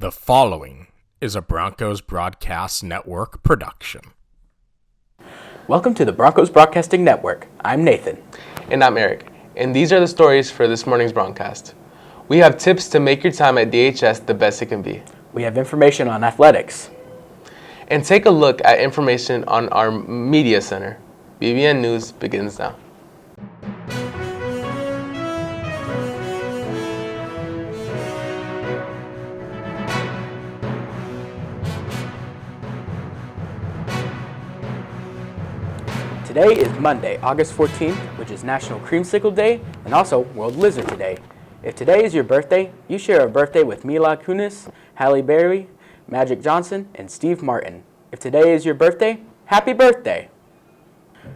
The following is a Broncos Broadcast Network production. Welcome to the Broncos Broadcasting Network. I'm Nathan. And I'm Eric. And these are the stories for this morning's broadcast. We have tips to make your time at DHS the best it can be. We have information on athletics. And take a look at information on our media center. BBN News begins now. Today is Monday, August 14th, which is National Creamsicle Day and also World Lizard Day. If today is your birthday, you share a birthday with Mila Kunis, Halle Berry, Magic Johnson, and Steve Martin. If today is your birthday, happy birthday!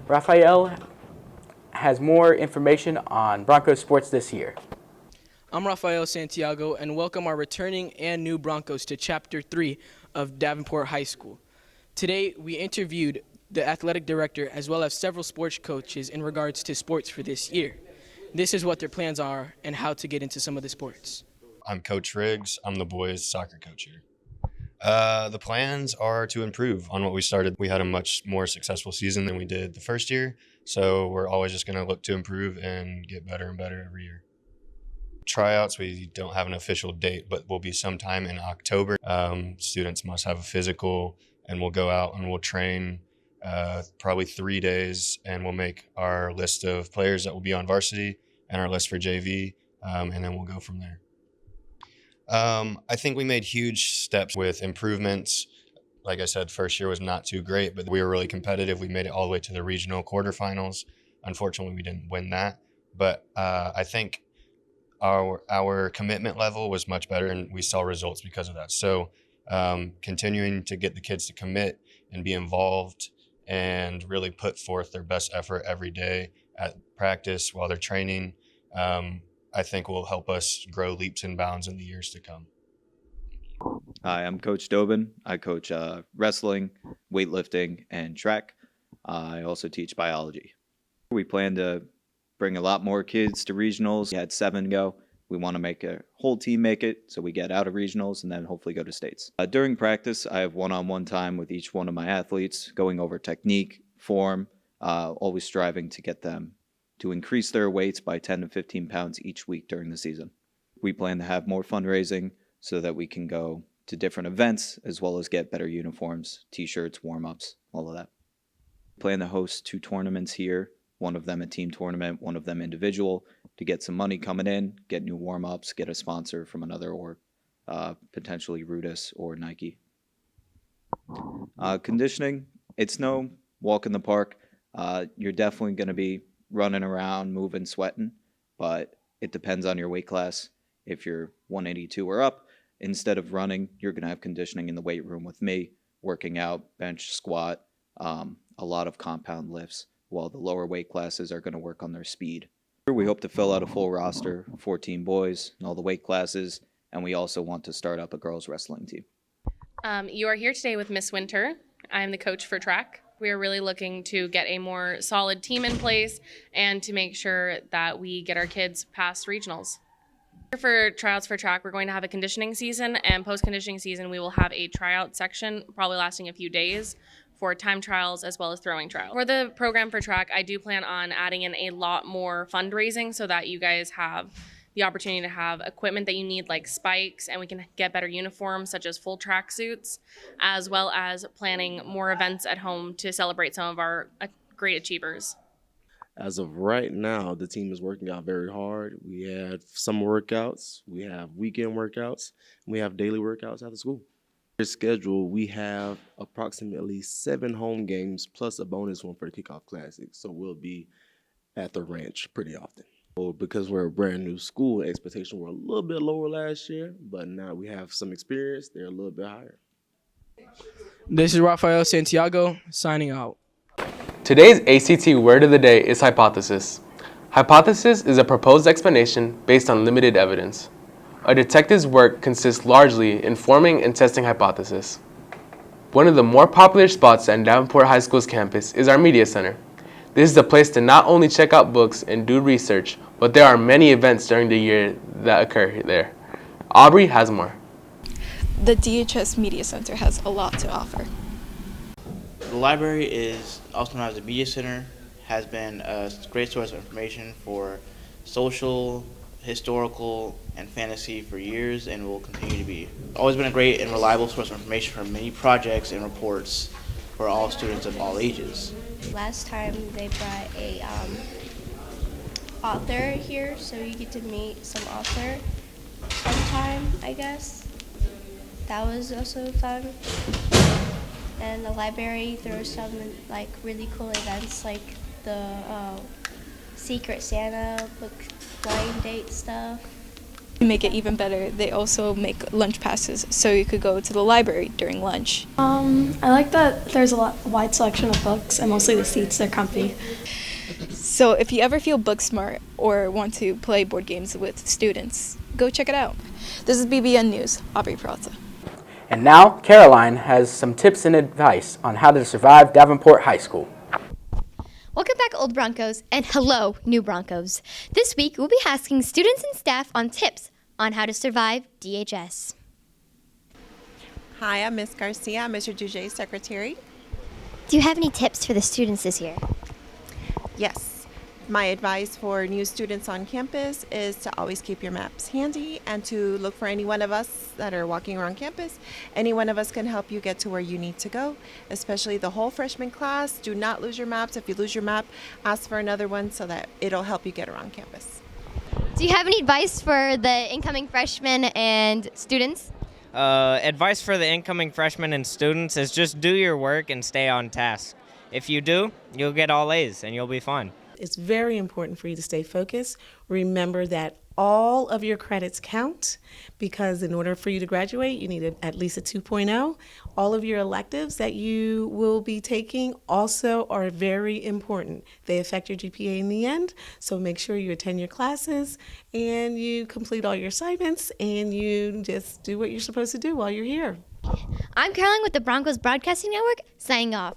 Raphael has more information on Broncos sports this year. I'm Rafael Santiago, and welcome our returning and new Broncos to Chapter 3 of Davenport High School. Today, we interviewed the athletic director as well as several sports coaches in regards to sports for this year. This is what their plans are and how to get into some of the sports. I'm Coach Riggs. I'm the boys soccer coach here. The plans are to improve on what we started. We had a much more successful season than we did the first year, so we're always just going to look to improve and get better and better every year. Tryouts, we don't have an official date, but will be sometime in October. Students must have a physical, and we'll go out and we'll train probably 3 days, and we'll make our list of players that will be on varsity and our list for JV, and then we'll go from there. I think we made huge steps with improvements. Like I said, first year was not too great, but we were really competitive. We made it all the way to the regional quarterfinals. Unfortunately, we didn't win that, but I think our commitment level was much better, and we saw results because of that. So continuing to get the kids to commit and be involved and really put forth their best effort every day at practice while they're training, I think will help us grow leaps and bounds in the years to come. Hi, I'm Coach Dobin. I coach wrestling, weightlifting, and track. I also teach biology. We plan to bring a lot more kids to regionals. We had 7 go. We want to make a whole team make it, so we get out of regionals and then hopefully go to states. During practice, I have one-on-one time with each one of my athletes, going over technique, form, always striving to get them to increase their weights by 10 to 15 pounds each week during the season. We plan to have more fundraising so that we can go to different events as well as get better uniforms, t-shirts, warm-ups, all of that. We plan to host 2 tournaments here, one of them a team tournament, one of them individual, to get some money coming in, get new warm-ups, get a sponsor from another org, potentially Rudis or Nike. Conditioning, it's no walk in the park. You're definitely going to be running around, moving, sweating, but it depends on your weight class. If you're 182 or up, instead of running, you're going to have conditioning in the weight room with me, working out, bench, squat, a lot of compound lifts, while the lower weight classes are going to work on their speed. We hope to fill out a full roster, 14 boys in all the weight classes, and we also want to start up a girls wrestling team. You are here today with Miss Winter. I'm the coach for track. We are really looking to get a more solid team in place and to make sure that we get our kids past regionals. For tryouts for track, we're going to have a conditioning season, and post-conditioning season, we will have a tryout section, probably lasting a few days, for time trials as well as throwing trials. For the program for track, I do plan on adding in a lot more fundraising so that you guys have the opportunity to have equipment that you need, like spikes, and we can get better uniforms such as full track suits, as well as planning more events at home to celebrate some of our great achievers. As of right now, the team is working out very hard. We have summer workouts, we have weekend workouts, and we have daily workouts after school. Schedule, we have approximately 7 home games plus a bonus one for the Kickoff Classic. So we'll be at the ranch pretty often. Well, because we're a brand new school, expectations were a little bit lower last year, but now we have some experience. They're a little bit higher. This is Rafael Santiago signing out. Today's ACT word of the day is hypothesis. Hypothesis is a proposed explanation based on limited evidence. A detective's work consists largely in forming and testing hypotheses. One of the more popular spots at Davenport High School's campus is our media center. This is a place to not only check out books and do research, but there are many events during the year that occur there. Aubrey has more. the DHS Media Center has a lot to offer. The library is also known as a media center, has been a great source of information for social, historical, and fantasy for years and will continue to be. Always been a great and reliable source of information for many projects and reports for all students of all ages. Last time they brought a author here, so you get to meet some author sometime, I guess. That was also fun. And the library throws some like really cool events, like the Secret Santa book blind date stuff. To make it even better, they also make lunch passes, so you could go to the library during lunch. I like that there's a wide selection of books, and mostly the seats, they're comfy. So if you ever feel book smart or want to play board games with students, go check it out. This is BBN News, Aubrey Peralta. And now, Caroline has some tips and advice on how to survive Davenport High School. Welcome back, Old Broncos, and hello, new Broncos. This week, we'll be asking students and staff on tips on how to survive DHS. Hi, I'm Miss Garcia. I'm Mr. Duget's secretary. Do you have any tips for the students this year? Yes. My advice for new students on campus is to always keep your maps handy and to look for any one of us that are walking around campus. Any one of us can help you get to where you need to go, especially the whole freshman class. Do not lose your maps. If you lose your map, ask for another one so that it'll help you get around campus. Do you have any advice for the incoming freshmen and students? Advice for the incoming freshmen and students is just do your work and stay on task. If you do, you'll get all A's and you'll be fine. It's very important for you to stay focused. Remember that all of your credits count, because in order for you to graduate, you need at least a 2.0. All of your electives that you will be taking also are very important. They affect your GPA in the end, so make sure you attend your classes and you complete all your assignments and you just do what you're supposed to do while you're here. I'm Caroline with the Broncos Broadcasting Network, signing off.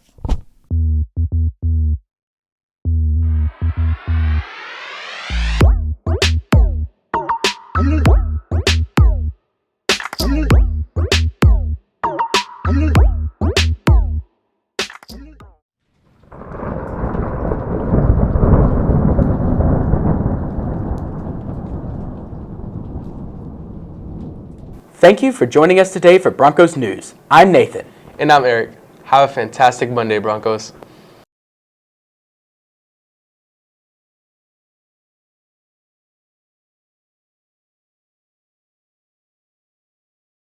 Thank you for joining us today for Broncos News. I'm Nathan. And I'm Eric. Have a fantastic Monday, Broncos.